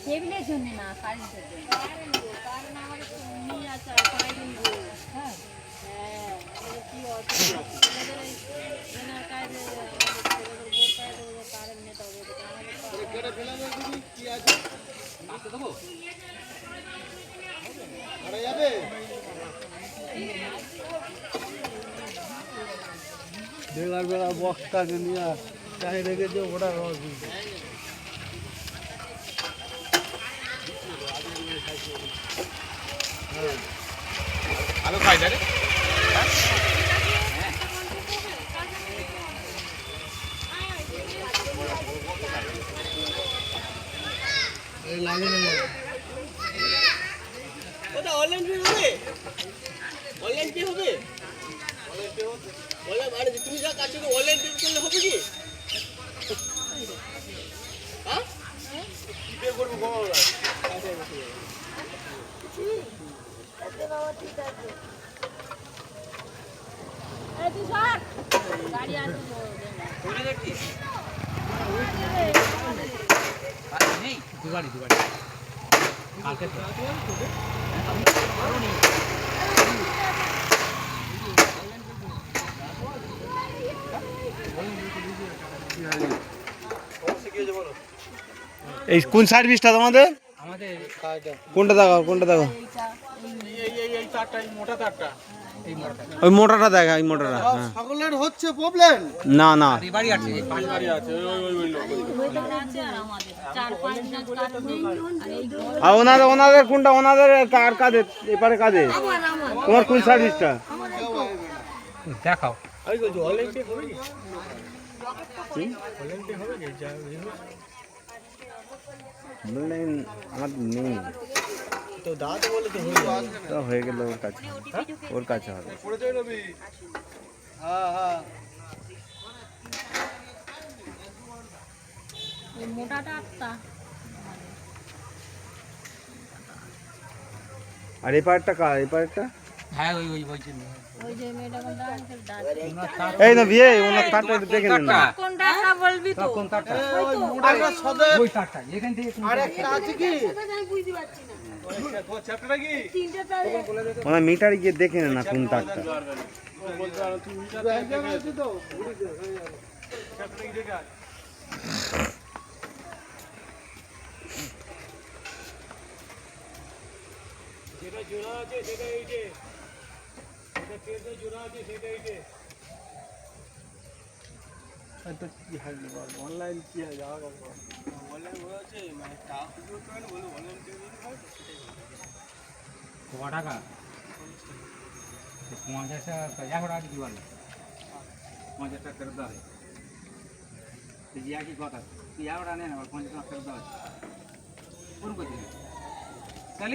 টেবিলের জন্য না, কারেন্টের জন্য। কারেন্ট আমাদের নিয়ে আসা সারাদিন হ্যাঁ হ্যাঁ কি কারেন্ট নিতে হবে বেলার বেলা বক্সটাকে নিয়ে চাই রেখেছে ওটা আলু খাই না রে ওটা অনলাইন পে হবে অনলাইন পে হবে অনলাইন আরে তুমি যা কাছে অনলাইন পে করলে হবে কি হ্যাঁ কি পে করব গো আচ্ছা বাবা ঠিক আছে এই তুই সর গাড়ি আসবে ওরে দেখি নেই দুবারি কালকে এই কোন সার্ভিসটা তোমাদের? আমাদের কোনটা দেখো এই তারটা এই মোটা তারটা এই মোটা ওই মোটাটা দেখা, ওই মোটাটা। হ্যাঁ সকলের হচ্ছে প্রবলেম না বাড়ি আছে এই পাঁচ বাড়ি আছে ওই লোক আছে আর আমাদের 4-5 দিন কাজ নেই আর ওনাদের কোনটা? ওনাদের কার কাজে? এপারে কাজে তোমার কোন সার্ভিসটা? দেখাও আমি বলছি অনলাইন পে হবে কি অনলাইন আমার নেই তো দাদা বলে তো হয়ে গেল ওর কাছে হবে। পড়ে যাই রবি হ্যাঁ এই মোটাটা আটটা আর এপারটা কার? এপারটা হ্যাঁ ওই বলছেন ওই যে মেয়েটা কোনটা এই না বিয়ে ওনার তারটা দেখে নেন না। কোনটা বলবি তো কোন তারটা মোটাটা সদে ওই তারটা এখান থেকে আর একটা আছে কি আমি বুঝতে পারছি না তোমার চ্যাপ্টারটা কি তিনটে তার ওনার মিটারে গিয়ে দেখে নেন না কোন তারটা। বলতে পারো তুমি মিটার আছে তো চ্যাপ্টারটা কি দেখা যেটা জোড়া আছে সেটা এইটে যেটা কেটে জোড়া আছে সেটা এইটে তো কি হয় অনলাইন কি হয় যাওয়া অনলাইন হয়েছে মানে টাকা পুজো করে বলে অনলাইন পেমেন্ট হয় ক টাকা 50 টাকা 1 টাকা কি বলে 50 টাকা করে দাও তুই কি কথা তুই 1 টাকা নেন 50 টাকা করে দাও কোন কোথায়